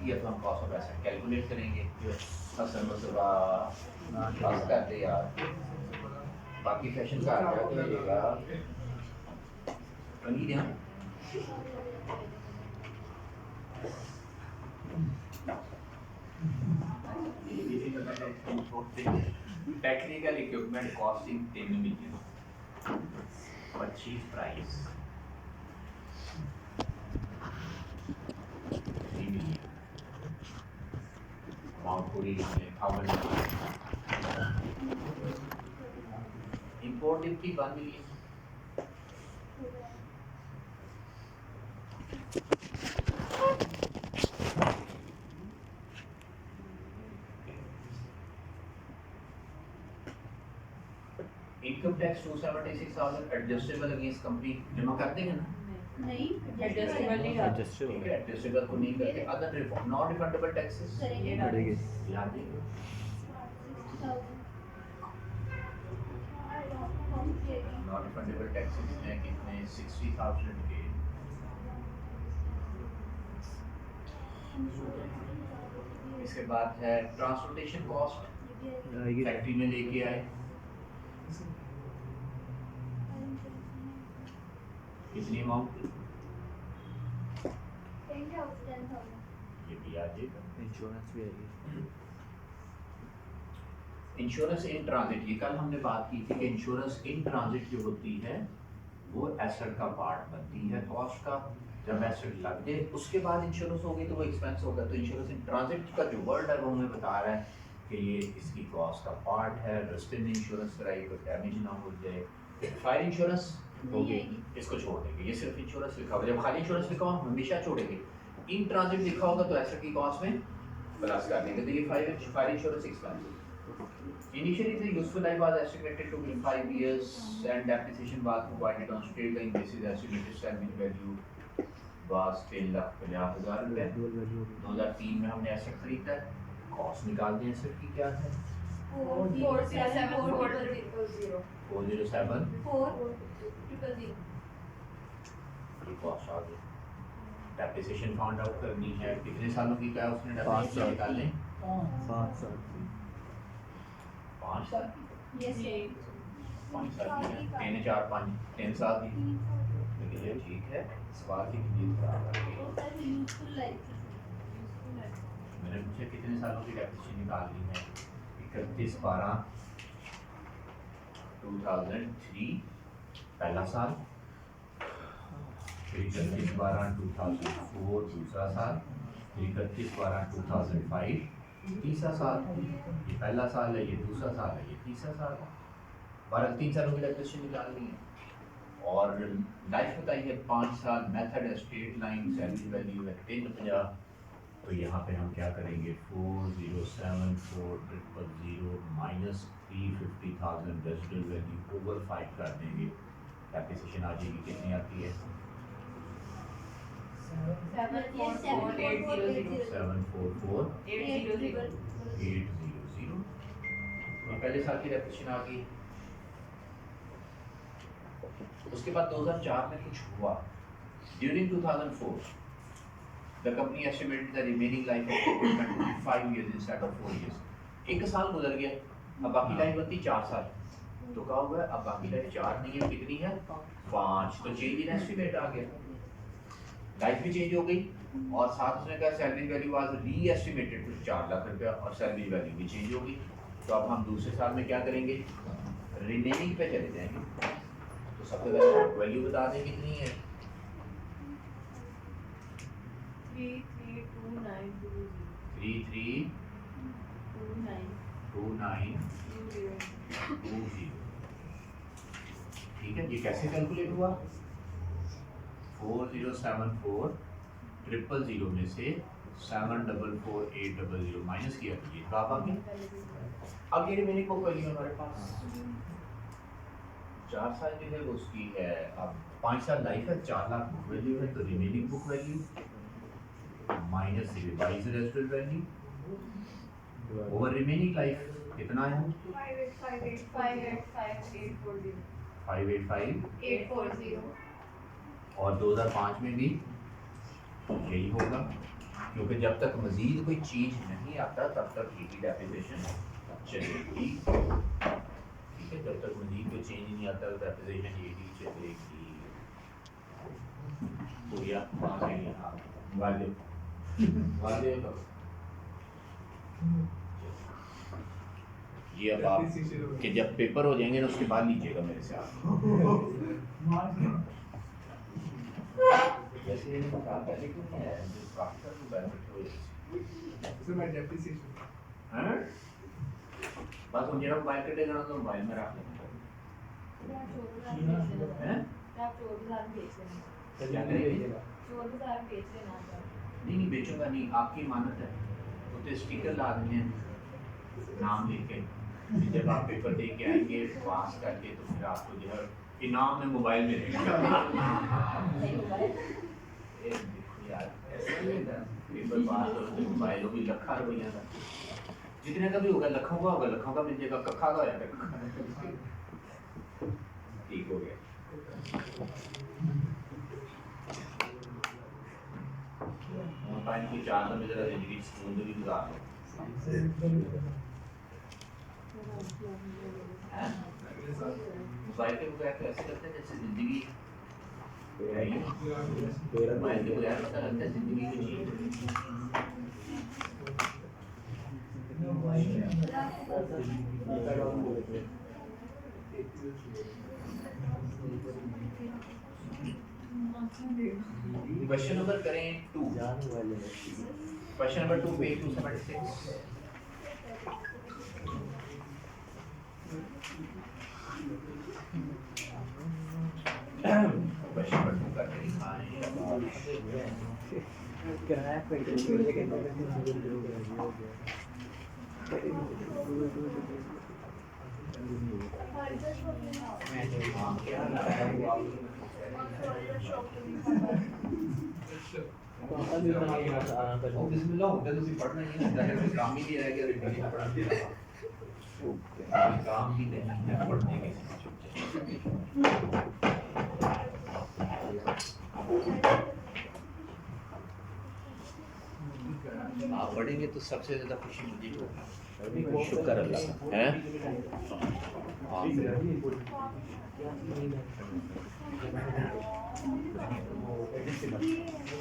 किया तो हम कॉस्ट ऑफ एसेट कैलकुलेट करेंगे। हसन मुस्तफा पास कर दे यार, बाकी फैशन का आ गया करिएगा बनी दिया। Technical equipment costing 3 million, purchase price 3 million, amount पूरी लिखने 1000, import duty 1 million, income tax 276,000 adjustable against company जमा कर देंगे ना? नहीं, एडजस्टेबल नहीं है। ठीक है, एडजस्टेबल को नहीं करके other refund non refundable taxes करेंगे। याद है नॉन रिफंडेबल टैक्सेस हैं कितने 60,000 के। इसके बाद है ट्रांसपोर्टेशन कॉस्ट, फैक्ट्री में लेके आए कितनी अमाउंट, ये भी आ जाएगा। इंश्योरेंस भी आएगी। इंश्योरेंस इन ट्रांजिट, ये कल हमने बात की थी कि इंश्योरेंस इन ट्रांजिट जो होती है वो एसेट का पार्ट बनती है कॉस्ट का। जब एसेट लग जाए उसके बाद इंश्योरेंस होगी तो वो एक्सपेंस होगा। तो इंश्योरेंस इन ट्रांजिट का जो वर्ड है वो हमें बता रहा है कि ये इसकी कॉस्ट का पार्ट है। रस्ते में इंश्योरेंस कराइए, कोई डैमेज ना हो जाए। फायर इंश्योरेंस होगी, इसको छोड़ देंगे, ये सिर्फ इंश्योरेंस लिखा होगा। जब खाली इंश्योरेंस लिखा हो हमेशा छोड़ेंगे। इन ट्रांजिट लिखा होगा तो एसेट की कॉस्ट में प्लस कर देंगे। तो ये fire insurance expense. Initially, the useful life was estimated to be 5 years, and depreciation was provided on straight line basis. Estimated salvage value was 3,50,000 रुपए। 2003 में हमने एसेट खरीदा, कॉस्ट निकाल दें एसेट की क्या है 407 ये कॉस्ट आ गई। डेप्रिसिएशन फाउंड आउट करनी है, कितने सालों की क्या उसने डेप्रिसिएशन निकालने 5 साल 5 साल यस 5 साल की 3 4 5 3 साल की। लेकिन ये ठीक है, सवाल की नीयत खराब है। मैंने पूछा कितने सालों की डेप्रिसिएशन निकालनी है 31/12/2003 पहला साल, फिर 31/12/2004 दूसरा साल, फिर 31/12/2005 तीसरा साल। ये पहला साल है, ये दूसरा साल है, ये तीसरा साल है। 3 सालों की डेप्रिसिएशन निकालनी है। और लाइफ बताइए 5 साल। मेथड है स्ट्रेट लाइन, सैलरी वैल्यू है 350। तो यहाँ पे हम क्या करेंगे 4074,000 माइनस 350,000 रेजिडुअल वैल्यू ओवर 5 कर देंगे। डेप्रिसिएशन आ जाएगी, कितनी आती है 744,800। पहले साल की डेप्रिसिएशन आ गई। उसके बाद 2004 में कुछ हुआ। During 2004 the company estimated the remaining life of equipment to be 5 years instead of 4 years। एक साल गुजर गया, अब बाकी लाइफ बनती 4 साल। तो क्या होगा अब बाकी लाइफ 4 नहीं है, कितनी है 5। तो चेंज इन एस्टिमेट आ गया, लाइफ भी चेंज हो गई। और साथ उसने कहा सैलरी वैल्यू वाज री एस्टिमेटेड टू 4 लाख रुपया, और सैलरी वैल्यू भी चेंज हो गई। तो अब हम दूसरे साल में क्या करेंगे रिमेनिंग पे चले जाएंगे। तो सबसे पहले वैल्यू बता दें कितनी है 332920। ठीक है, ये कैसे कैलकुलेट हुआ 4074,000 में से 744,800 माइनस किया तो ये कब आ गया। अब ये रिमेनिंग बुक वैल्यू हमारे पास 4 साल जो है वो उसकी है। अब 5 साल लाइफ है, 4 लाख बुक वैल्यू है। तो remaining book value minus revised residual value over remaining life कितना है 585,840। और 2005 में भी यही होगा क्योंकि जब तक मजीद कोई चीज़ नहीं आता तब तक ईडी डेप्रिसिएशन चलेगी। ठीक है, जब तक मजीद कोई चेंज नहीं आता डेप्रिसिएशन ईडी चलेगी। तो या वाले वाले ये अब आप कि जब पेपर हो जाएंगे ना उसके बाद लीजिएगा मेरे से आप। वैसे ये कहा पहले क्यों नहीं आया जो प्रॉफिट को बेनिफिट हो सर मैं डेप्रिसिएशन हैं बस उन जरा मोबाइल कटेगा ना तो मोबाइल में रख लेंगे हैं क्या करेंगे? नहीं बेचूंगा नहीं, आपकी इमानत है। तो स्टिकर ला देंगे नाम लिख के, जब आप पेपर दे के आएंगे पास करके तो फिर आपको जो है इनाम में मोबाइल मिलेगा। देखो यार ऐसा नहीं है, पेपर पास हो तो मोबाइल हो भी लखा रुपया का जितने का भी होगा लखों का होगा, लखों का मिल जाएगा, कखा का होगा। ठीक हो गया। मोबाइल की चार में जरा जिंदगी सुकून भी गुजार लो। मोबाइल के बगैर तो ऐसे लगता है जैसे जिंदगी है ही नहीं। मोबाइल के बगैर पता लगता है जिंदगी की चीज क्वेश्चन नंबर करें 2। Question number 2 page 276। Question number 2 करके दिखाएं। किराया पे बिस्मिल्लाह होता है तो पढ़ना ही नहीं है, काम ही नहीं रह गया काम ही नहीं है पढ़ने के। आप पढ़ेंगे तो सबसे ज़्यादा खुशी मुझे होगी। शुक्र अल्लाह का है।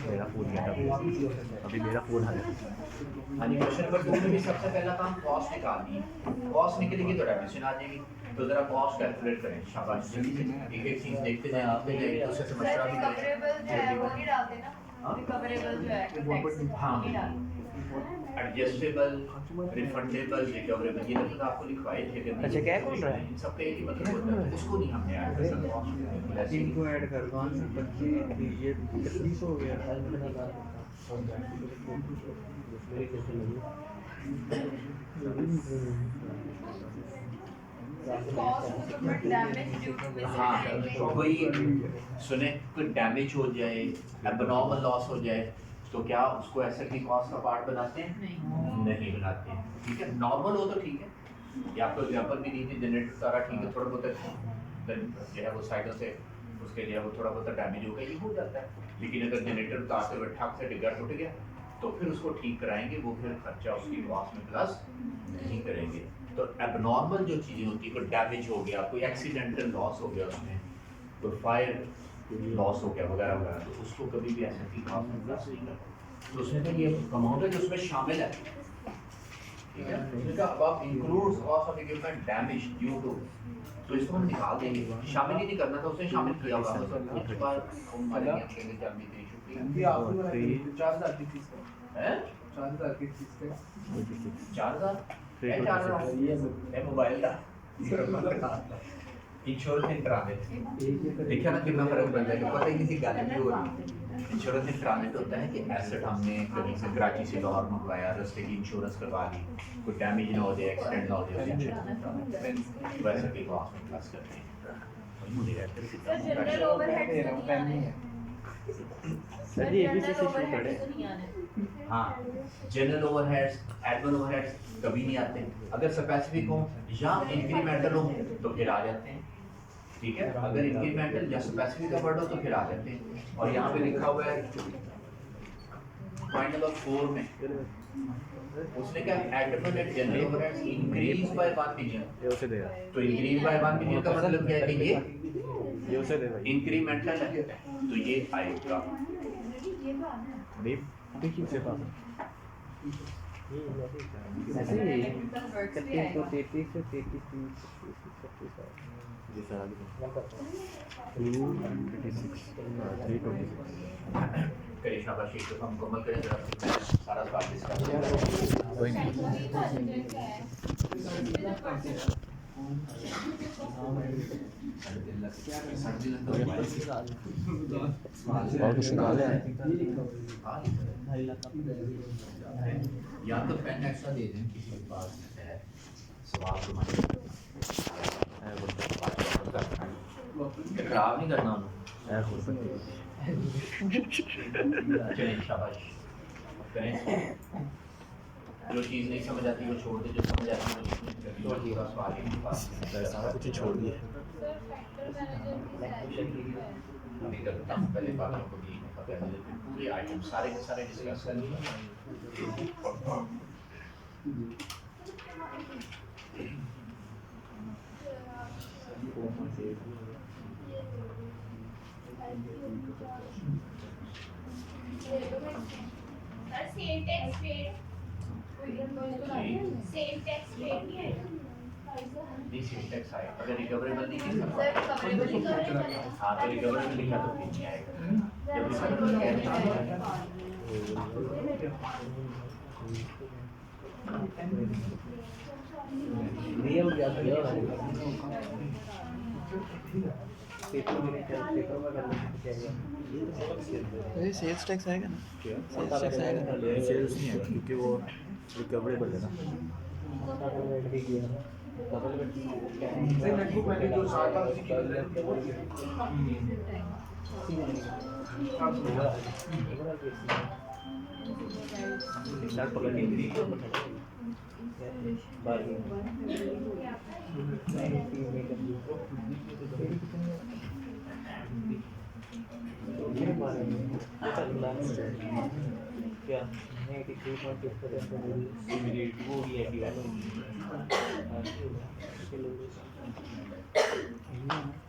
मेरा फोन गया था अभी, मेरा फोन आ गया। हाँ जी, क्वेश्चन नंबर 2 में भी सबसे पहला काम कॉस्ट निकालनी है। कॉस्ट निकलेगी तो डेफिनेशन आ जाएगी। तो जरा कॉस्ट कैलकुलेट करें, शाबाश जल्दी से एक एक चीज देखते जाएं, आपके लिए एक दूसरे से मशवरा भी करें। हाँ, एडजस्टेबल, रिफंडेबल, रिकवरेबल, ये लफ्ज़ आपको लिखवाए थे। अच्छा, क्या बोल रहा है? इन सब का एक ही मतलब होता है, उसको नहीं हमने ऐड कर सकते। इनको ऐड कर 25 ये 30 हो गया। हाँ, कोई सुने कोई डैमेज हो जाए, एबनॉर्मल लॉस हो जाए तो क्या उसको एसेट की कॉस्ट का पार्ट बनाते हैं? नहीं बनाते हैं। ठीक है, नॉर्मल हो तो ठीक है। ये आपको एग्जांपल भी दी थी, जनरेटर सारा ठीक है, थोड़ा बहुत जो है वो साइडों से उसके जो है वो थोड़ा बहुत डैमेज हो गया, ये हो जाता है। लेकिन अगर जनरेटर उतारते हुए ठक से डिगर टूट गया तो फिर उसको ठीक कराएंगे, वो फिर खर्चा उसकी कॉस्ट में प्लस नहीं करेंगे। तो एबनॉर्मल जो चीज़ें होती है, कोई डैमेज हो गया, कोई एक्सीडेंटल लॉस हो गया, उसमें कोई फायर लॉस हो गया वगैरह वगैरह, तो उसको कभी भी ऐसे की कॉस्ट में प्लस नहीं करते। तो उसमें तो ये अमाउंट है जो उसमें शामिल है। ठीक है, उसका अब आप includes cost of equipment damage due to, तो इसको हम निकाल देंगे। शामिल ही नहीं करना था, उसने शामिल किया होगा। कुछ बार हम मारेंगे आपके लिए जल्दी से शुक्रिया। 4000 की फीस है, हैं 4000 की फीस है। 4000 ये मोबाइल का इंश्योरेंस इंट्रानेट देखिए ना कितना फर्क पड़ जाएगा, पता ही किसी गाली भी हो रही। इंश्योरेंस इंट्रानेट होता है कि एसेट हमने कहीं से कराची से लाहौर मंगवाया, रास्ते की इंश्योरेंस करवा ली, कोई डैमेज ना हो जाए, एक्सीडेंट ना हो जाए, वैसे की कॉस्ट में प्लस करते हैं। सर ये भी से शुरू करें। हाँ, जनरल ओवरहेड्स, एडमिन ओवरहेड्स कभी नहीं आते। अगर स्पेसिफिक हो या इंक्रीमेंटल हो तो फिर आ जाते हैं। ठीक है, अगर इंक्रीमेंटल या स्पेसिफिक का वर्ड हो तो फिर आ जाते हैं। और यहाँ पे लिखा हुआ है पॉइंट नंबर 4 में उसने क्या admitted general overheads increase by 1 million, ये उसे देगा, तो इंक्रीज बाय 1 मिलियन का मतलब क्या है कि ये उसे देगा। इंक्रीमेंटल है, तो ये आएगा देखिए उसे पास ऐसे ही है। 31 को 33 से 33 जी सर आगे 236 326 करिए शाबाशी, तो हम मुकम्मल करें जरा, मैं सारा सवाल डिस्कस कोई नहीं और कुछ निकाले हैं या तो पेन एक्स्ट्रा दे दें किसी के पास है सवाल तो खराब नहीं करना उन्हें, चलिए शाबाश करें। जो चीज़ नहीं समझ आती वो छोड़ दे, जो समझ आती है वो पूरा सवाल ही नहीं पास सारा कुछ ही छोड़ दिए अभी करता हूँ, पहले बातों को भी पहले पूरे आइटम सारे के सारे डिस्कस कर लिए। नहीं सिंटेक्स आएगा, अगर रिकवरेबल नहीं लिखा हाँ तो रिकवरेबल लिखा तो फिर नहीं आएगा, जब रिकवरेबल सेल्स टैक्स आएगा ना, सेल्स टैक्स आएगा, सेल्स नहीं आएगा क्योंकि वो रिकवरेबल है ना। क्या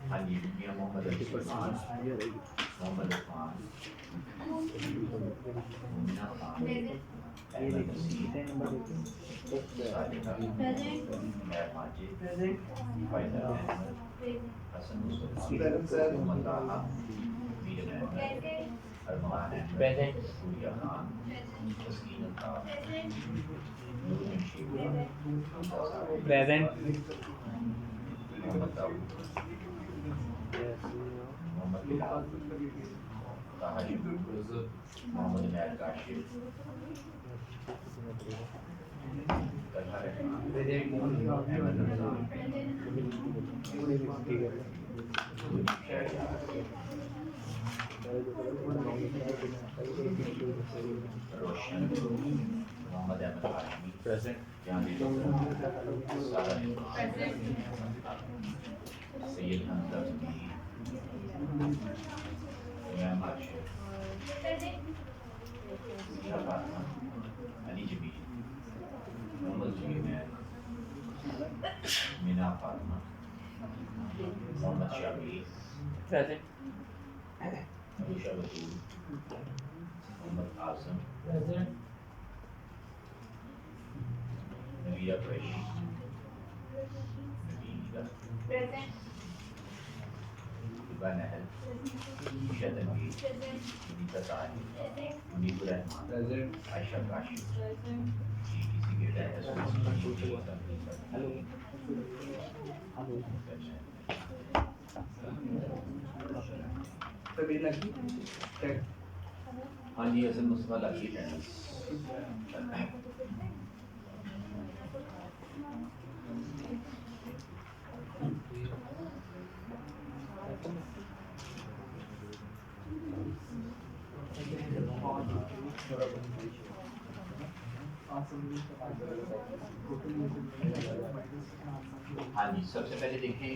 हाँ जी मियां मोहम्मद अरफान, मोहम्मद अरफान, मुन्ना खान, अहमद नसीर, साजिदा, महर माजिद, फैसल अहमद, हसन मुस्तफा, मोहम्मद ताहा, मीर अहमद, अरमान अहमद, सूर्या खान, तस्कीन अल्ताफ, नूरुल शेखा, प्रेजेंट मोहम्मद दाऊद, मोहम्मद बिलाल, ताहा शुक्र, मोहम्मद महर काशिफ, तलहा रहमान, अहमद रमजान, रोशन, मोहम्मद अहमद हाशमी, प्रेजेंट सैयद हमजा ज़मीर, इमाम आशिर, मीरा फातिमा, अली जमील, मोहम्मद ज़मीर, मीना फातिमा, मोहम्मद शाबीर, अबूशा बतूल, मोहम्मद आज़म, नवीरा कुरैशी, नवीरा, हिबा नहल, ईशा तनवीर, सुनीता ताहिर, मुनीबुर रहमान, आयशा काशिफ, किसी के हेलो हाँ जी हसन मुस्तफा लकी टेनिस हाँ जी सबसे पहले देखें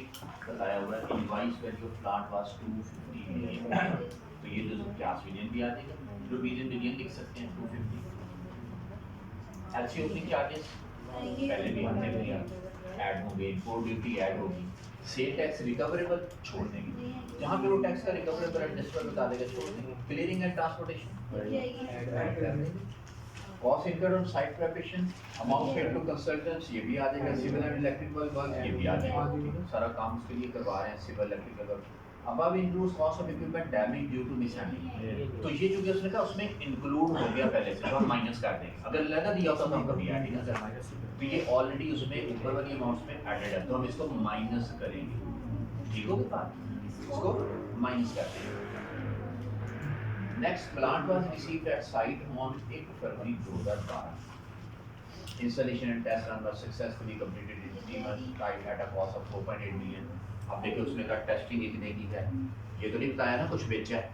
बताया हुआ है invoice value of plant was 250 million तो ये 250 मिलियन भी आ जाएगा, रुपीज इन मिलियन लिख सकते हैं 250। एलसी ओपनिंग चार्जेस पहले भी हमने लिया, ऐड होंगे, इंपोर्ट ड्यूटी ऐड होगी, सेल टैक्स रिकवरेबल छोड़ देंगे, जहाँ पे वो टैक्स का रिकवरेबल एडजस्टमेंट बता देगा छोड़ देंगे, clearing and transportation, cost incurred on site preparation, amount paid to consultants ये भी आ जाएगा, सिविल एंड इलेक्ट्रिकल वर्क ये भी आ जाएगा, सारा काम उसके लिए करवा रहे हैं civil electrical work. above includes cost of equipment damage due to mishandling, तो ये जो कि उसने कहा उसमें इंक्लूड हो गया पहले से, तो हम माइनस कर देंगे, अगर लगा दिया होता तो हम कभी ऐड ही ना करते, तो ये ऑलरेडी उसमें ऊपर वाली अमाउंट्स में एडेड है, तो हम इसको माइनस करेंगे, ठीक हो गया, इसको माइनस करते हैं। Next, plant was received at site on 1 February 2012, installation and test run was successfully completed in 3 months time at a cost of 4.8 million। अब देखिए उसने कहा टेस्टिंग इतने की है, ये तो नहीं बताया ना कुछ बेचा है,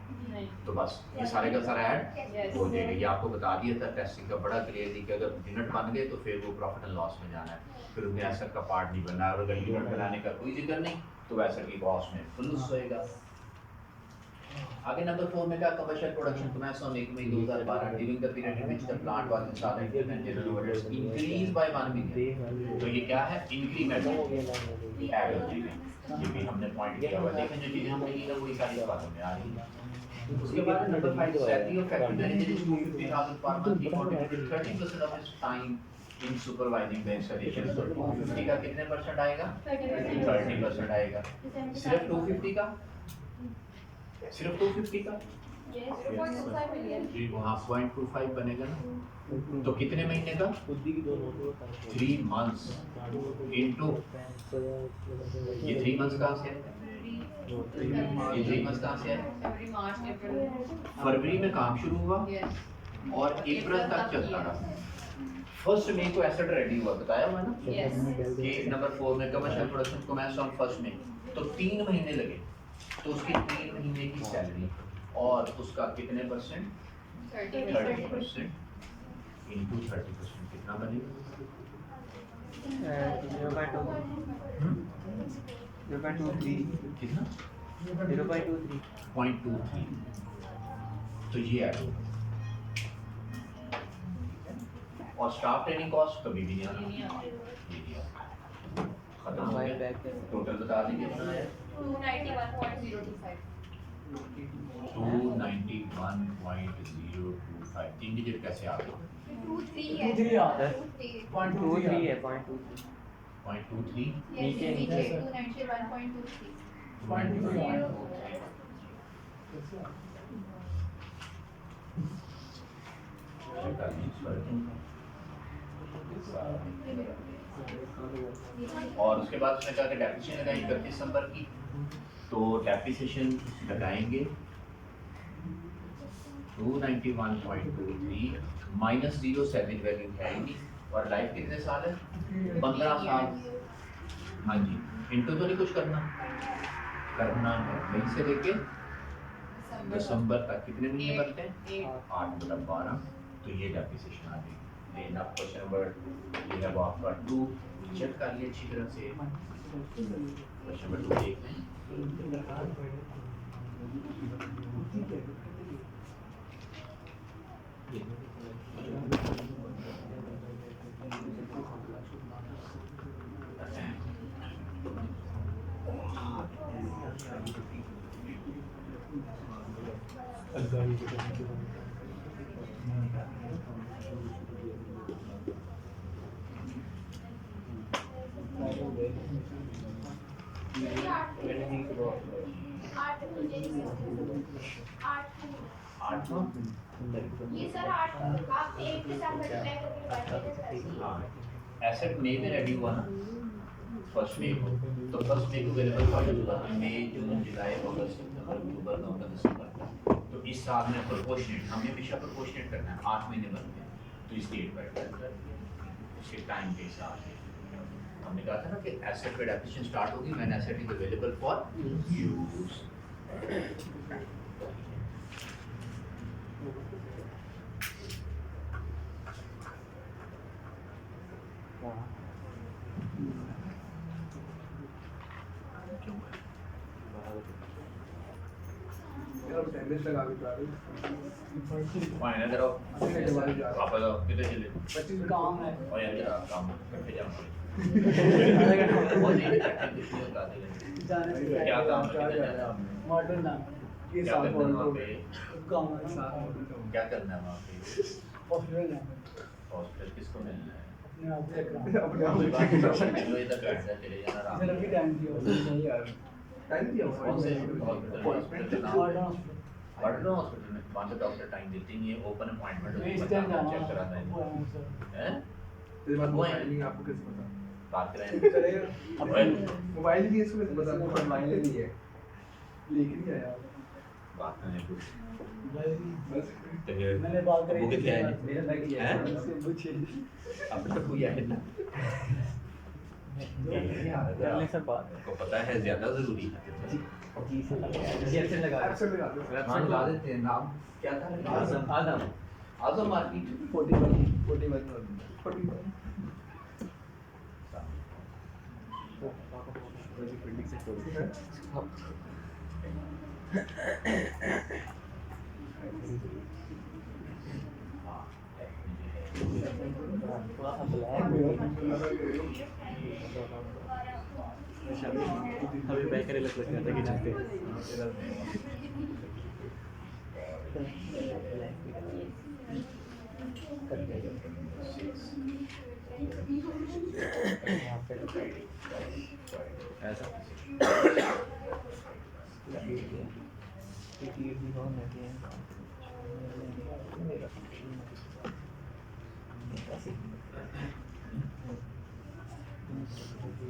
तो बस ये सारे का सारा ऐड हो जाएगा, ये आपको बता दिया था टेस्टिंग का बड़ा क्लियरली कि अगर यूनिट बन गए तो फिर वो प्रॉफिट एंड लॉस में जाना है, फिर उसमें एसेट का पार्ट नहीं बनना है, और अगर यूनिट बनाने का कोई जिक्र नहीं तो एसेट की कॉस्ट में प्लस होएगा। आगे नंबर 4 में क्या, commercial production commenced on 1 May 2012 during the period in which the plant was installed and general overheads increased by 1 million, तो ये क्या है, इंक्रीमेंट ऐड हो जाएगा, ये भी हमने पॉइंट किया हुआ, लेकिन जो चीजें हमने की ना वही सारी बातों में आ रही है। उसके बाद number 5, salary of factory manager is 250,000 per month, he contributed 30% of his time in supervising the installation, तो 250 का कितने परसेंट आएगा, 30% आएगा, सिर्फ 250 का, सिर्फ 250 का वहाँ 0.25 बनेगा ना, तो कितने महीने का, 3 months इनटू ये 3 months कहाँ से है, ये 3 months कहाँ से है, फरवरी में काम शुरू हुआ और अप्रैल तक चलता रहा, 1 मई को एसेट रेडी हुआ, बताया हुआ ना कि नंबर 4 में commercial production commenced on 1 May, तो 3 महीने लगे, तो उसकी 3 महीने की सैलरी और उसका कितने परसेंट, 30% इनटू 30% कितना बनेगा, 0.23 कितना 0.23 0.23, तो ये है, और स्टाफ ट्रेनिंग कॉस्ट कभी भी नहीं आना, खत्म हो गया, टोटल बता देंगे कितना है, 291.025, 3 डिजिट कैसे आ गए, 0.23 है 0.23 0.23 नीचे और उसके बाद उसने कहा कि डेप्रिसिएशन लगाई 31 दिसंबर की, तो डेप्रिसिएशन लगाएंगे 291.23 माइनस 07 वैल्यू है ही नहीं, और लाइफ कितने साल है, 15 साल, हाँ जी, इंटू तो नहीं कुछ करना है, मई से लेके दिसंबर तक कितने महीने बनते हैं, 8/12, तो ये डेप्रिसिएशन आ जाएगी। देन आप क्वेश्चन नंबर ये है वो आपका 2 चेक कर लिए अच्छी तरह से, क्वेश्चन नंबर 2 देख लें, एसेट मई में रेडी हुआ ना 1 मई को, तो 1 मई को अवेलेबल फॉर यूज, मई जून जुलाई अगस्त सितंबर अक्टूबर नवंबर दिसंबर, तो इस साल में प्रोपोर्शनेट, हमें हमेशा प्रोपोर्शनेट करना है, 8 महीने बनते हैं, तो इस डेट पर उसके टाइम के हिसाब से हमने कहा था ना कि एसेट पे डेप्रिसिएशन स्टार्ट होगी when asset is available for use. अब अटेंडेंस लगा के जा रहे हो वहाँ इधर आओ वापस आओ किधर चले 25 काम है और यार जरा काम करके जाओ जाने से क्या काम मॉडर्न नाम ये क्या साल करना है फॉलो वहाँ हो पे गए काम है क्या करना है वहाँ पे हॉस्पिटल जाना हॉस्पिटल किसको मिलना है अपने आप चेक करना अपने आप कोई बात नहीं चलो इधर बैठ जा चले जाना आराम इधर अभी टाइम दिया नहीं यार टाइम दिया कौन से हॉस्पिटल अपॉइंटमेंट का नाम मॉडर्न हॉस्पिटल वार्डन हॉस्पिटल में वहाँ तो डॉक्टर टाइम देते नहीं है ओपन अपॉइंटमेंट मैं होती इस है टाइम बताना जाना चेक कराना है हैं तेरे पास मोबाइल नहीं है, आपको कैसे पता बात करें चलेगा ओए, मोबाइल भी इसको कैसे पता आपको मोबाइल नहीं है लेके नहीं आया बात करें कुछ बस तो ये मैंने बात करी वो थी क्या है मेरा लग गया हैं? उससे पूछिए अब तो कोई है ना करने से बात को पता है ज्यादा जरूरी है इंजेक्शन लगा एक्शन लगा दो हाँ लगा देते हैं नाम क्या था आजम आजम आजम मार्केट 41 अभी बैक करे लग जाता है कि जाते ऐसा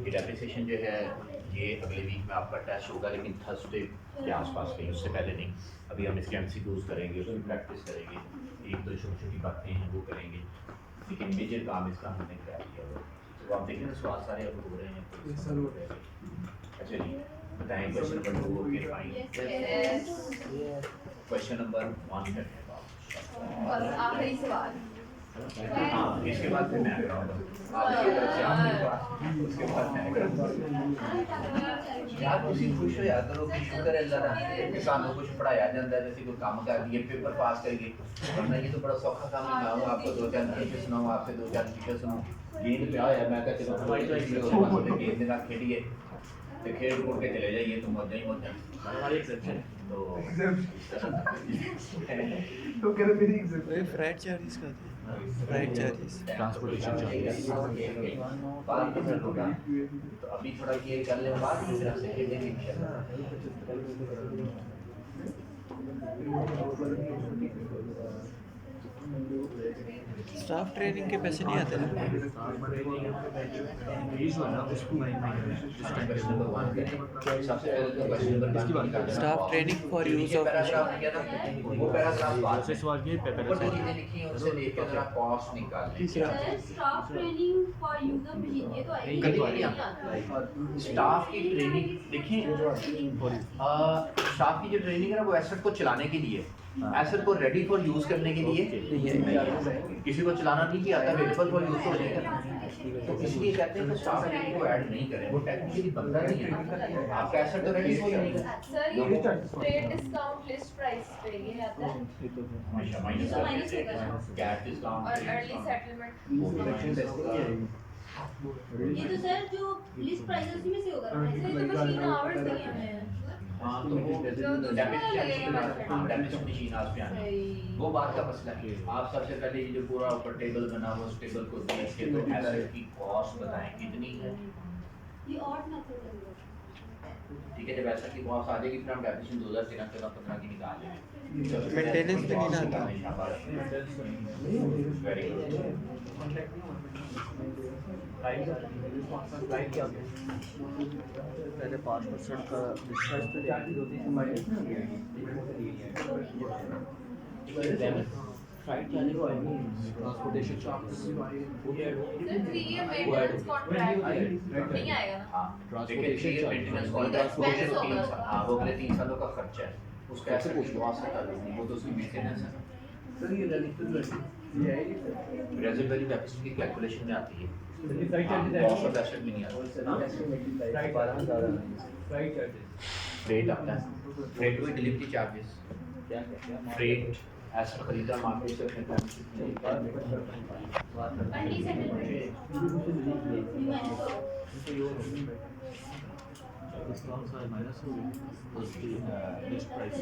ये डेप्रिसिएशन जो है ये अगले वीक में आपका टेस्ट होगा लेकिन थर्सडे के आसपास कहीं उससे पहले नहीं अभी हम इसके एमसीक्यूज करेंगे उसकी प्रैक्टिस करेंगे एक दो छोटी छोटी बातें हैं वो करेंगे लेकिन मेजर काम इसका हमने कर लिया हुआ तो आप देखें सवाल सारे अब हो रहे हैं Yes, sir, हो रहे अच्छा जी बताएं question number 2 okay fine question number 1 करते हैं और आखिरी सवाल हाँ इसके बाद फिर मैं कराऊंगा आपकी तरफ से आखिरी बात उसके बाद मैं कराऊंगा यार ਤੁਸੀਂ खुश हो यार करो कि शुक्र है अल्लाह का कि सानू कुछ पढ़ाया जाता है जैसे कोई काम कर दिए पेपर पास करिए वरना ये तो बड़ा सौखा काम है मैं आपको दो चार चीजें सुनाऊं आपसे दो चार चीजें सुनाऊं गेंद पे आया मैं कहता चलो हमारी गेंद के साथ खेलिए तो खेल कूद के चले जाइए तो मौजा ही मौजा हमारी एक्सेप्शन तो तो कह रहे मेरी एग्जाम वही फ्राइड चार्जेस का फ्राइड चार्जेस ट्रांसपोर्टेशन चार्जेस बाद में फिर होगा तो अभी थोड़ा ये कर ले बाद में फिर से खेलेंगे इंशाल्लाह स्टाफ ट्रेनिंग के पैसे नहीं आते ना staff training for use of सवाल ये चीजें लिखी हैं उनसे लेकर जरा कॉस्ट निकाल तीसरा staff training for user machine ये तो नहीं, आएगी नहीं आता। स्टाफ की ट्रेनिंग देखिए स्टाफ की जो ट्रेनिंग है ना वो एसेट को चलाने के लिए एसेट को रेडी फॉर यूज करने के लिए किसी को चलाना नहीं किया आता अवेलेबल फॉर यूज तो नहीं करना तो इसलिए कहते हैं कि स्टाफ ट्रेनिंग को ऐड नहीं करें वो टेक्निकली बनता नहीं है आपका एसेट तो रेडी हो जाएगा सर ये ट्रेड डिस्काउंट लिस्ट प्राइस पे ये आता है हमेशा माइनस तो minus करते होगा। हैं कैश डिस्काउंट और अर्ली सेटलमेंट ये तो सर जो लिस्ट प्राइस उसी में से होगा ना ऐसे तो मशीन आवर्स दिए हुए हैं हाँ तो वो डैमेज मशीन आज पे आनी है। वो बात का मसला है आप सबसे पहले ये जो पूरा ऊपर टेबल बना हुआ उस टेबल को देख के तो एसेट की कॉस्ट बताएं कितनी है ये और मेथड है ठीक है जब एसेट की कॉस्ट आ जाएगी फिर हम डेफिनेशन 2013-14-15 की निकाल लेंगे मेंटेनेंस पे नहीं आता वेरी पहले 5% का transportation charges sir 3 year maintenance contract नहीं आएगा ना हाँ देखिए ये मेंटेनेंस कॉन्ट्रैक्ट हाँ वो अगले 3 सालों का खर्चा है उसका ऐसे कुछ लॉस है वो तो उसकी मेंटेनेंस है सर ये रजिस्टर ये है ये रेजर्व वैल्यू डेफिसिट की कैलकुलेशन में आती है fried charges cost of asset में नहीं आती फ्राइड 12,000 फ्राइड चार्जेस फ्रेट आता है, फ्रेट में delivery charges, freight as per खरीदा मार्केट से अपने टाइम से मंडी डिस्काउंट सारे माइनस हो गए तो उसकी लिस्ट प्राइस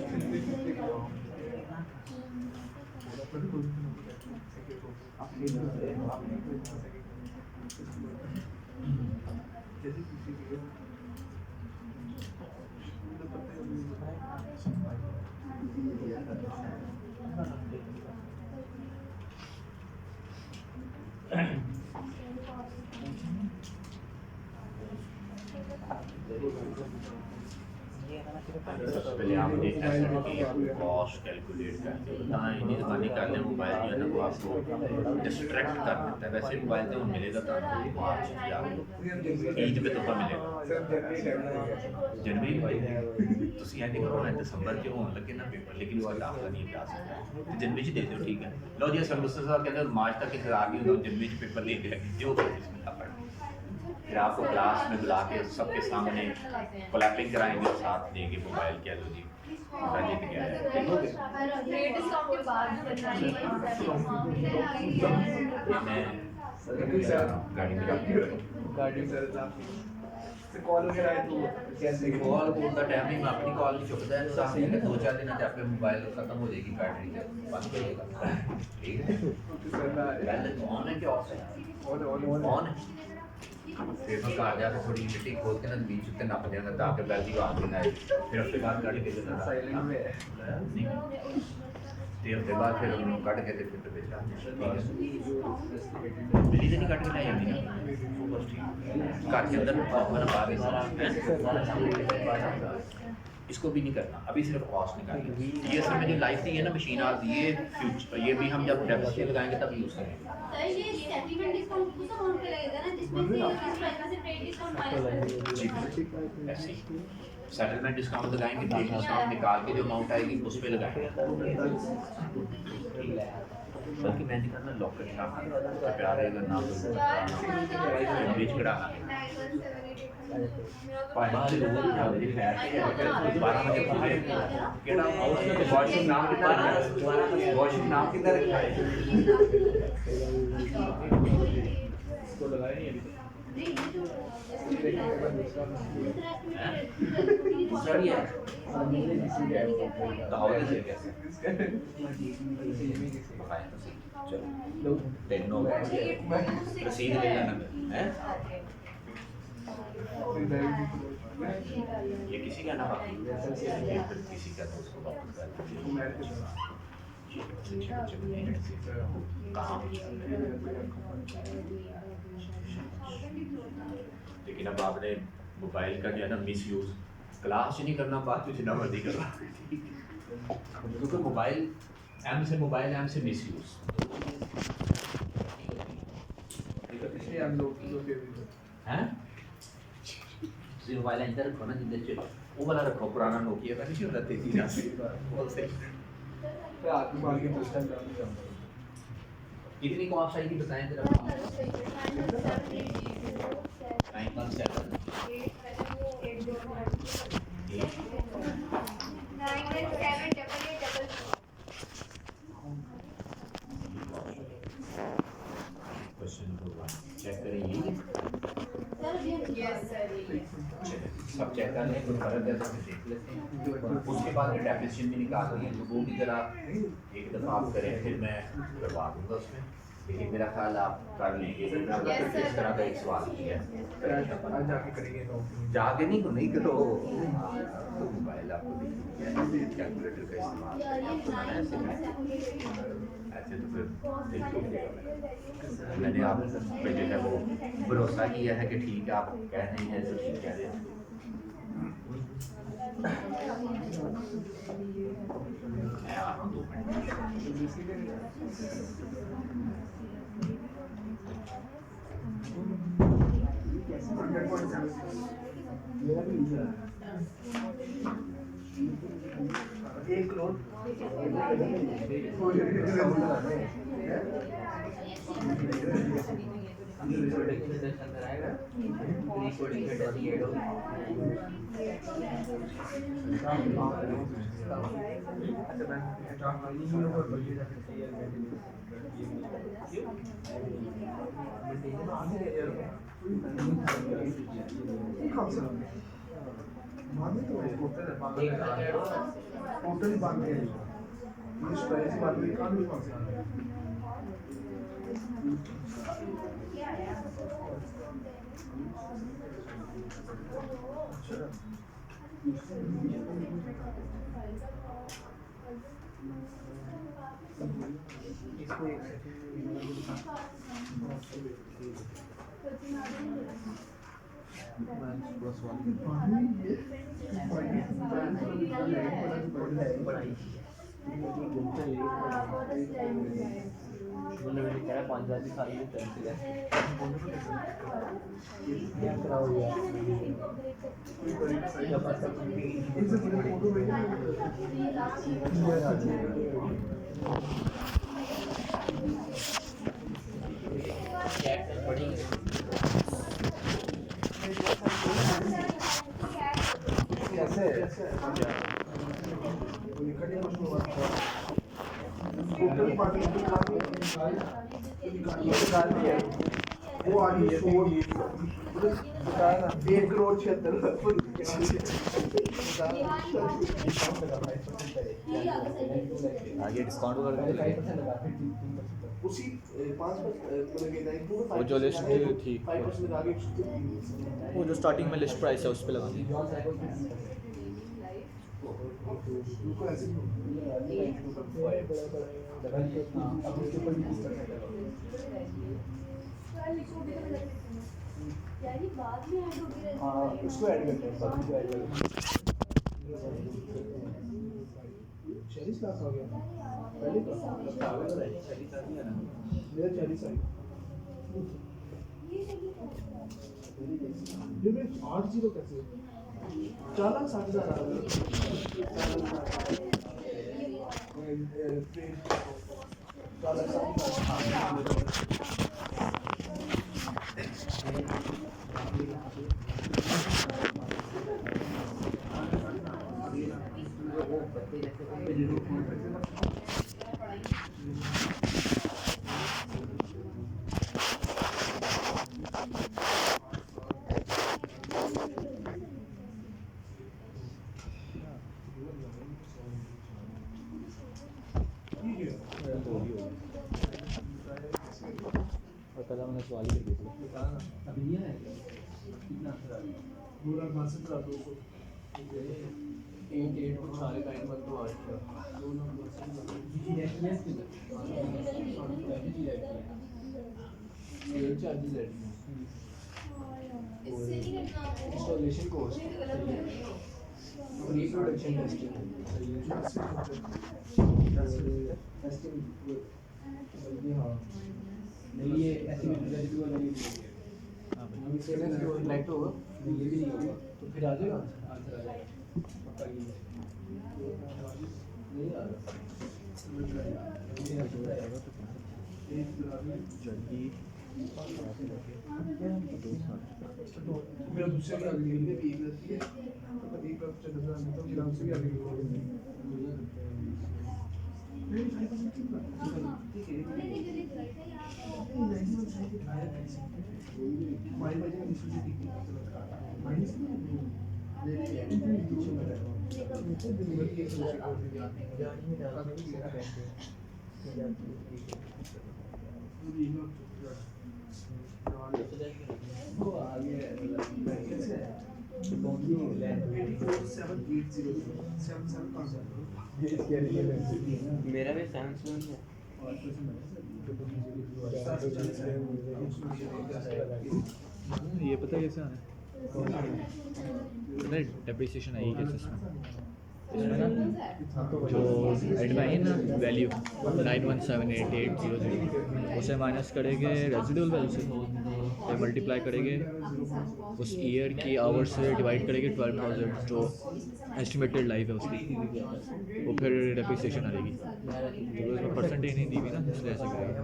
सबसे पहले आपने एसेट की कॉस्ट कैलकुलेट करके बताएं। इन्हीं ज़माने का ले मोबाइल जो है ना वो आपको डिस्ट्रैक्ट कर देता है। वैसे मोबाइल तो मिलेगा तो आपको मार्च या ईद पे तोहफा मिलेगा जनवरी में ਤੁਸੀਂ ਐਂ ਦੇਖੋ ਨਾ ਦਸੰਬਰ 'ਚ ਹੋਣ ਲੱਗੇ ਨਾ ਪੇਪਰ ਲੇਕਿਨ ਉਹ ਦਾਖਲਾ ਨਹੀਂ ਜਾ ਸਕਦਾ ਤੇ ਜਨਵਰੀ 'ਚ ਦੇ ਦਿਓ ਠੀਕ ਹੈ। ਲਓ ਜੀ ਸਰਵਿਸ ਸਾਹਿਬ ਕਹਿੰਦੇ मार्च तक इंतजार नहीं होता जनवरी 'ਚ पेपर ले लिया जो फिर आपको क्लास में बुला के सबके सामने क्लैपिंग कराएंगे और साथ देंगे मोबाइल कह लो जी जीत गया है देखोगे रेट डिस्काउंट के बाद मैं गाड़ी में गाड़ी सर से कॉल वगैरह आए तो कैसे कॉल का टाइम ही मैं अपनी कॉल नहीं चुकता है सामने के 2-4 दिन आपके मोबाइल खत्म हो जाएगी बैटरी बंद हो जाएगा ठीक है पहले ऑन है कि ऑफ है ऑन है फिर मैं घर जाकर थोड़ी मिट्टी खोद के ना बीच उत्ते नप देना ताकि बैल की आवाज नहीं आए फिर उसके बाद गाड़ी के देना साइलेंट में ते उसके बाद फिर उन्होंने काट के फिर तो बेचा बिल्ली से नहीं काट के लाई हमने ना बस ठीक घर के अंदर मैंने पा के सारा इसको भी नहीं करना अभी सिर्फ कॉस्ट निकालनी ये असल में जो लाइफ थी है ना मशीन आज ये फ्यूचर ये भी हम जब डेबिट लगाएंगे तब यूज़ करेंगे सर ये सेटलमेंट डिस्काउंट उस अमाउंट पे लगेगा ना जिसमें से इस प्राइस में से ट्रेड डिस्काउंट माइनस जी ऐसे ही सेटलमेंट डिस्काउंट लगाएंगे ट्रेड डिस्काउंट निकाल के जो अमाउंट आएगी उस पर लगाएंगे बल्कि मैं नहीं करना लॉकर प्यार रहेगा ना बीच कढ़ाना 12 बजे पूरे वॉशिंग नाम कितना रखा है वॉशिंग नाम कितना रखा है इसको लगाया नहीं अभी दूसरा भी है तो हाउ इज इट चलो टेनो रसीद ले लेना है ये किसी का ना बाकी किसी का तो उसको वापस कर कहाँ लेकिन अब आपने मोबाइल का जो है ना मिस यूज़ क्लास नहीं करना बात तो जितना मर्जी करना क्योंकि मोबाइल एम से मिस यूज़ पिछले हम लोग हैं मोबाइल अंदर रखो ना जिंदे वो वाला रखो पुराना नोकिया का नहीं होता 3380 तो आपके पास के सिस्टम डालना चाहूँगा कितनी कॉस्ट आएगी बताएं जरा 917 क्वेश्चन नंबर 1 चेक करें ये सब चेक कर लें कोई फर्क है तो देख लेते हैं उसके बाद में डेफिनेशन भी निकाल रही है तो वो भी जरा एक दफ़ा आप करें फिर मैं करवा दूँगा उसमें लेकिन मेरा ख्याल आप कर लेंगे इस तरह का एक सवाल किया है आज जाके करेंगे तो जाके नहीं करो तो मोबाइल आपको कैलकुलेटर का इस्तेमाल ऐसे तो फिर मैंने आप पे जो है वो भरोसा किया है कि ठीक है आप कह रहे हैं तो ठीक कह रहे हैं मैं आ रहा हूँ 2 मिनट एक करोड़ रिकॉर्डिंग सेशन अंदर आएगा रिकॉर्डिंग का डेलीगेट हो अच्छा मैं ट्रांसफर नहीं हो बल्कि जाके टोटली बात नहीं है इस तरह से बात नहीं कानूनी फंक्शन है इसको एक वो आगे 1,76,00,000 आगे डिस्काउंट कर देंगे उसी 5% वो जो लिस्ट थी वो जो स्टार्टिंग में लिस्ट प्राइस है उस पर लगा दी उसको ऐड करते हैं बाकी को ऐड करते हैं 40 लाख हो गया पहले तो 40 आदमी है ना मेरा 40 है ये में 8 कैसे 4,60,000 आ और कल हमने सवाल ही कर दिया अभी ये है कितना पूरा मासिक का 200 8 को 4 का इन मत तो 8 का 2 नंबर ये चार्जेस है इंस्टॉलेशन कॉस्ट रिप्रोडक्शन टेस्टिंग बल्कि हाँ नहीं ये ऐसी भी वाला नहीं अभी से सिलेक्ट होगा ये भी नहीं होगा तो फिर आ जाएगा आंसर आ जाएगा पक्का ये नहीं आ मेरा दूसरे का अगली में भी एक रहती है तो कभी एक हफ्ते नजर आता है फिर हमसे भी आगे नहीं 5% ठीक है हमारी वजह में इसको दिखती है माइनस मेरा भी सैमसंग है ये पता कैसे आना है डेप्रिसिएशन आई कैसे इसमें ना जो एड में आई ना वैल्यू 917880 उसे माइनस करेंगे रेजिडुअल वैल्यू से फिर मल्टीप्लाई करेंगे उस ईयर की आवर्स से डिवाइड करेंगे 12,000 जो एस्टिमेटेड लाइफ है उसकी वो फिर डेप्रिसिएशन आएगी तो उसमें परसेंटेज नहीं दी हुई ना इसलिए ऐसा करेगा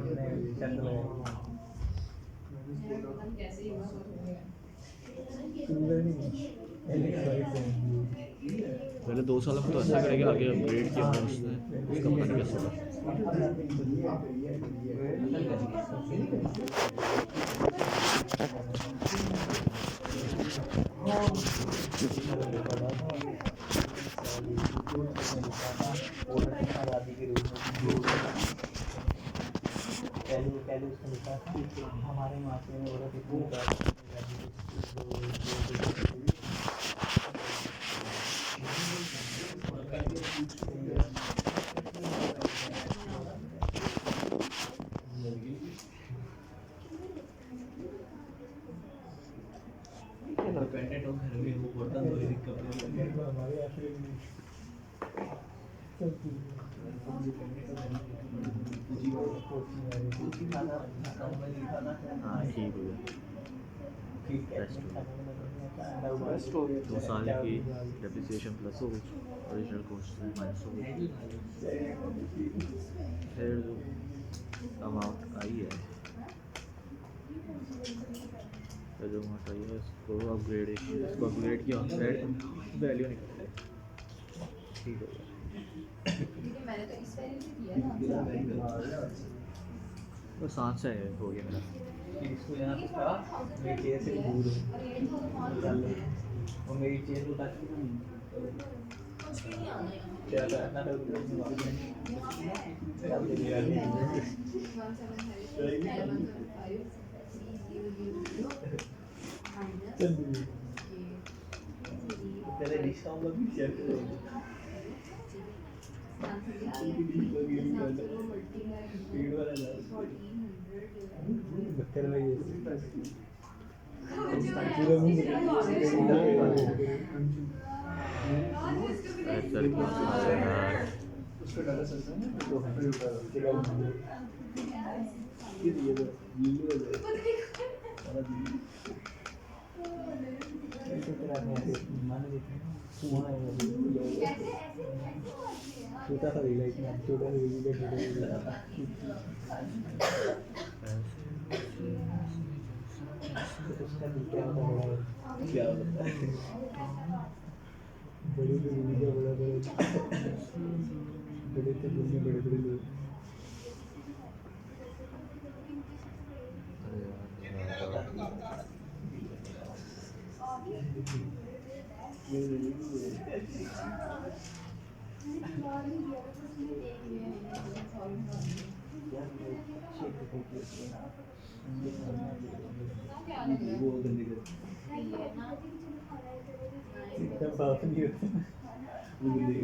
पहले 2 साल में तो ऐसा करेगा, आगे अपग्रेड किया है उसने, उसका पता नहीं कैसे होगा। हमारे माथे में औरत इतनी डिपेंडेंट हो घर में, वो बर्तन धोए कपड़े हाँ ठीक हो गया। 2 साल की डेप्रिसिएशन प्लस हो गई, ओरिजिनल कॉस्ट माइनस हो गई, फिर जो अमाउंट आई है, फिर जो अमाउंट आई है इसको अपग्रेड किया, वैल्यू निकल है, ठीक हो गया। मैंने तो इस वैल्यू से दिया था। तो 7 से हो गया मेरा। इसको यहाँ पे था, मेरी चेयर से दूर है और मेरी चेयर उठा के कुछ भी नहीं आना है। क्या करना था तेरे डिस्काउंट भी शेयर करेंगे स्पीड वाला बत्तर में ये पूरा मुंह उसको डाला सकता है ना 200 रुपये ये दिए तो वीडियो हो जाए सारा दिन ऐसे तेरा मान लेते हैं वहाँ छोटा सा रील है इतना छोटा सा रील क्या होता है बड़ी बड़ी बड़ा बड़े थे बड़े बड़े लोग वो गंदी इतना साफ नहीं होता वो गंदी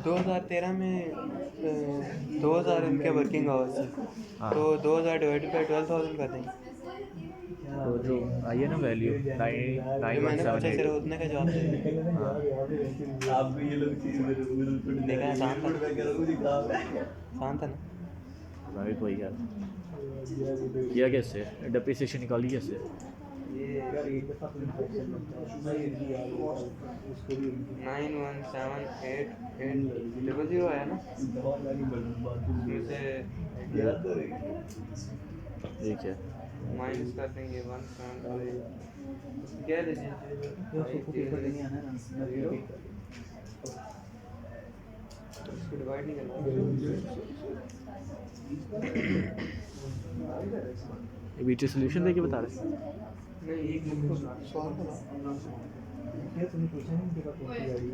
2013 में 2000 इनके वर्किंग आवर्स है, तो 2000 डिवाइडेड बाई 12,000 कर देंगे। तो जो आई है ना वैल्यू जो मैंने पूछा सिर्फ उतने का जवाब दे आप भी ये लोग चीज देखा है, आसान था ना। मैं भी तो वही यार किया कैसे, डेप्रिसिएशन निकाली कैसे, ये 917880 है ना, इसे ठीक है। माइनस कर देंगे 1 क्या देते हैं इसको डिवाइड नहीं करना। ये बीच सॉल्यूशन देके बता रहे हैं। नहीं एक बुक को सॉल्व करो। क्या तुमने पूछा नहीं कि कौन सी गाड़ी है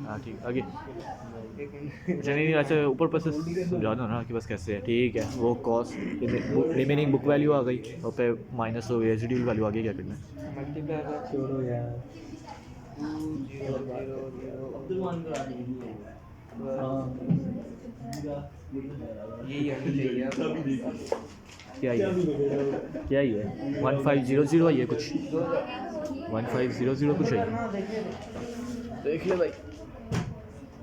हाँ ठीक आगे। एक अच्छा नहीं अच्छा ऊपर पर से समझा दो ना कि बस कैसे है, ठीक है। वो कॉस्ट रिमेनिंग बुक वैल्यू आ गई और पे माइनस हो गई रेजिडुअल वैल्यू आ गई, क्या करना है। मल्टीप्लाई बाय छोड़ो यार 200 यही आनी चाहिए अब। क्या ये 1500 है, ये कुछ 1500 कुछ है, देख ले भाई।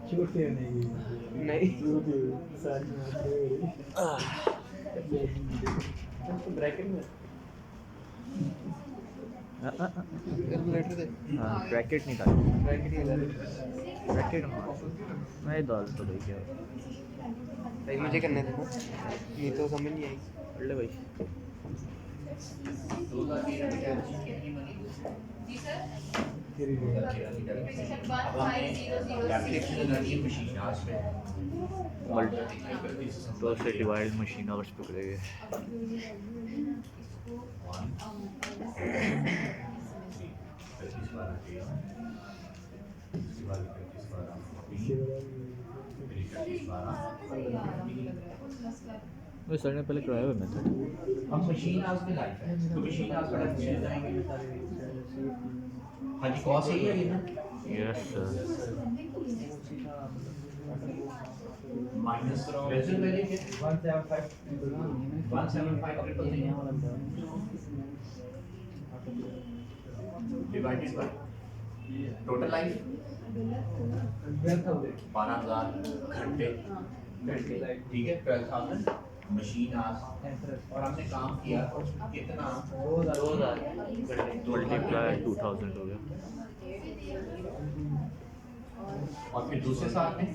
छोटे नहीं नहीं सारी ब्रैकेट में कैलकुलेटर दे हाँ ब्रैकेट नहीं था ब्रैकेट ही लगा ब्रैकेट मैं डाल तो भाई क्या भाई मुझे करने दे नहीं तो समझ नहीं आई पढ़ ले भाई जी सर तो से डिवाइड मशीन आवर्स पे करेंगे वही सर ने पहले कराया हुआ मेथड हम मशीन आज में लाइफ है तो मशीन आज का डिसीजन जाएंगे हाँ जी कॉस्ट यही है ना yes sir minus resale value क्या 175 डिवाइडेड बाय टोटल लाइफ 12,000 घंटे ठीक है 12,000 मशीन आज और हमने काम किया कितना 2,000 मल्टीप्लाई 2000 हो गया और फिर दूसरे साल में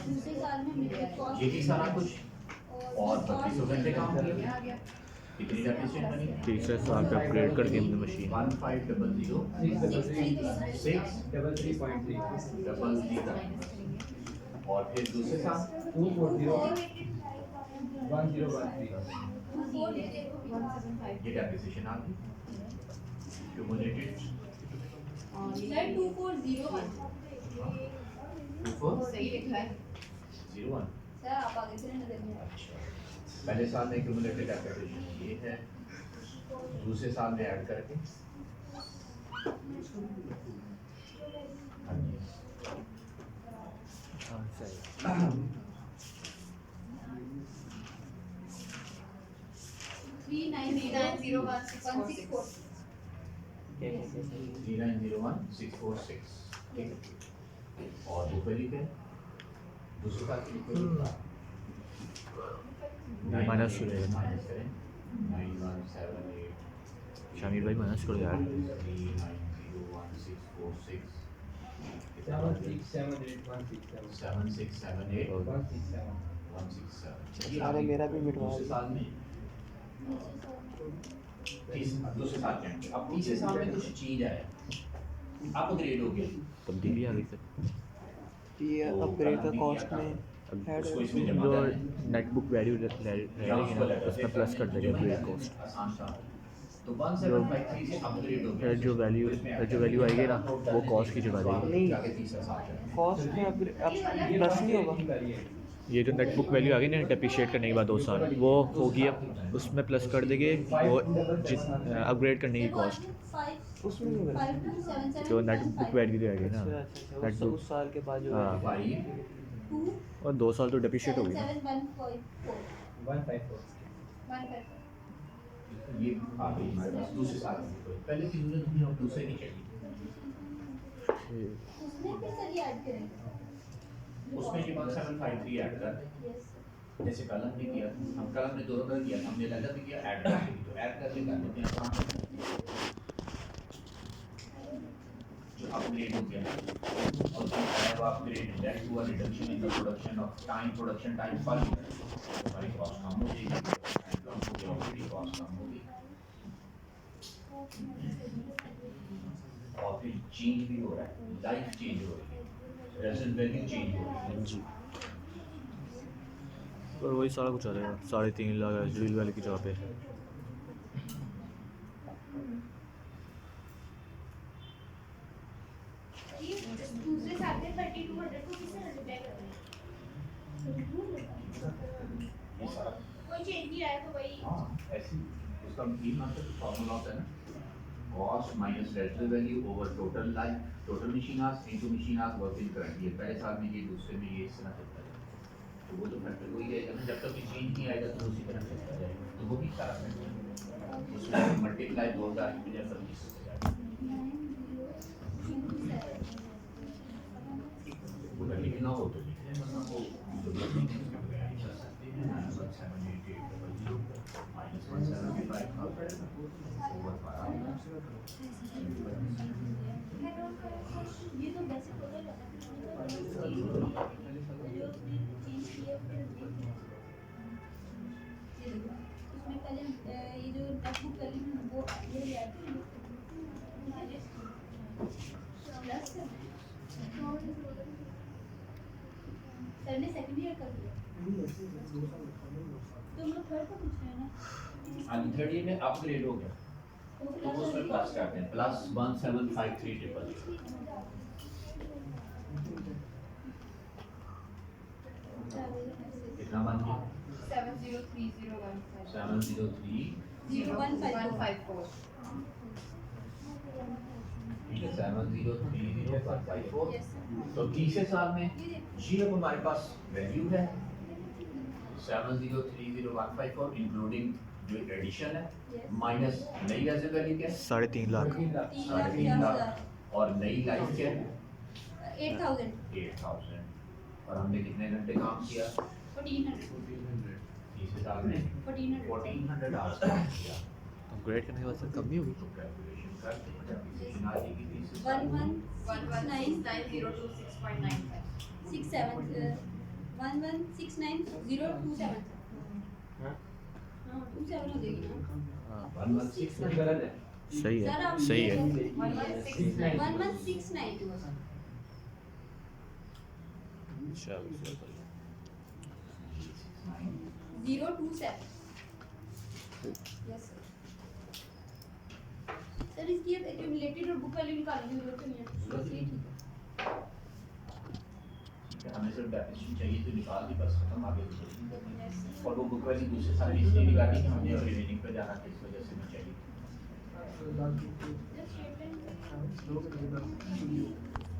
दूसरे साल में मेरे कॉस्ट ये भी सारा कुछ और 32 घंटे काम किया कितनी डेप्रिसिएशन बनी तीसरे साल पे अपग्रेड कर दी हमने मशीन 1500 और फिर दूसरे साल 2013 ये डेप्रिसिएशन आ गई क्यूमुलेटेड सर 2401 सही लिखा है 01 सर आप आगे से नजर में अच्छा पहले साल में क्यूमुलेटेड डेप्रिसिएशन ये है दूसरे साल में ऐड करके हाँ जी हाँ सही 390164 3901,646 ठीक है और ऊपर ही पे दूसरे साल की माइनस हो जाएगा माइनस करें 9178 शामिर भाई माइनस करो यार 3901,646 7678 167 सारे मेरा भी मिटवा दूसरे साल में दूसरे साल के अंदर अब तीसरे साल में कुछ चीज आया अपग्रेड हो गया तब्दीली आ गई सर ये तो अपग्रेड का कल कॉस्ट हमने में किया ऐड था। उसको इसमें जमा जो करना है। नेटबुक वैल्यू रहेगी ना उसमें प्लस कर देंगे अपग्रेड कॉस्ट आसान था तो 1753 से अपग्रेड हो फिर जो वैल्यू आएगी ना वो कॉस्ट की जगह देगी नहीं। जाके तीसरा साल है कॉस्ट में अब प्लस नहीं होगा ये जो नेटबुक वैल्यू आ गई ना डेप्रिशिएट करने के बाद 2 साल वो होगी अब उसमें प्लस कर देंगे वो अपग्रेड करने की कॉस्ट उसमें नहीं होगा जो नेटबुक वैल्यू रहेगी ना अच्छा नेटबुक उस साल के बाद जो हाँ 5 और 2 साल तो डेप्रिशिएट होगी ना 154 ये आ गई हमारे पास दूसरे साल में पहले की यूनिट नहीं और दूसरे नहीं चाहिए उसमें फिर सर ये ऐड करेंगे उसमें ये 1753 ऐड कर जैसे कल हमने किया हम कल हमने दोनों तरह किया हमने अलग भी किया ऐड कर तो ऐड करके कर लेते हैं काम जो अपग्रेड हो गया और जो है वो upgrade that to a reduction in the production of production time पर हमारी कॉस्ट कम हो जाएगी एंड कम हो गया ऑलरेडी कॉस्ट कम होगी और फिर चेंज भी हो रहा है लाइफ चेंज हो रही है प्रेजेंट वैल्यू चेंज हो रही है जी और वही सारा कुछ आ जाएगा 3.5 लाख रेजिडुअल वैल्यू की जगह पे ये दूसरे साल में 3200 को किसने मल्टीप्लाई करना ये सारा कोई चेंज नहीं आया तो वही हाँ ऐसी उसका ये मतलब फॉर्मूला होता है ना cost minus residual value over total life total machine hours into machine hours working current ये पहले साल में ये दूसरे में ये इस तरह चलता है तो वो तो फैक्टर वही रहेगा ना जब तक ये चेंज नहीं आएगा तो उसी तरह चलता जाएगा तो वो भी सारा फैक्टर उसमें मल्टीप्लाई 2000 की वजह से 25 हो जाएगा वो अगर लिखना हो तो लिख लें वरना वो जो लिखने की उसकी तैयारी कर सकते हैं -1788 -175 ओवर 12 ये तो बेसिक हो गया उसमें पहले ये जो टेक्स्ट कर ली वो ये ले आती है प्लस सर ने सेकंड ईयर कर दिया तो हम लोग थर्ड का पूछ रहे हैं ना थर्ड ईयर में अपग्रेड हो गया तो उसमें प्लस करते हैं प्लस 1753000 कितना बन गया 703015 703 0154 ठीक है 7030154 यस तो तीसरे साल में जी अब हमारे पास वैल्यू है 7030154 इंक्लूडिंग जो एडिशन है माइनस नई रेजर्व वैल्यू क्या है 3.5 लाख 3.5 लाख और नई लाइफ क्या है 8000 8000 और हमने कितने घंटे काम किया 1400 तीसरे साल में 1400 आवर्स काम किया अपग्रेड करने के बाद सर कम नहीं होगी तो कैलकुलेशन करते हैं जब डिसीजन आ जाएगी तीसरे साल में 1169 हाँ 27 हो जाएगी ना 116 गलत है सही सर है आप सही है 1169 027 यस सर इसकी अब एक्यूमुलेटेड और बुक वैल्यू निकालने की जरूरत नहीं है बस ये ठीक है हमें सिर्फ डेफिनेशन चाहिए तो निकाल दी बस खत्म आगे तो कुछ नहीं करना यस और वो बुक वाली दूसरे साल में इसलिए निकाली कि हमने रिमेनिंग पे जाना था इस वजह से नहीं चाहिए जस्ट स्टेटमेंट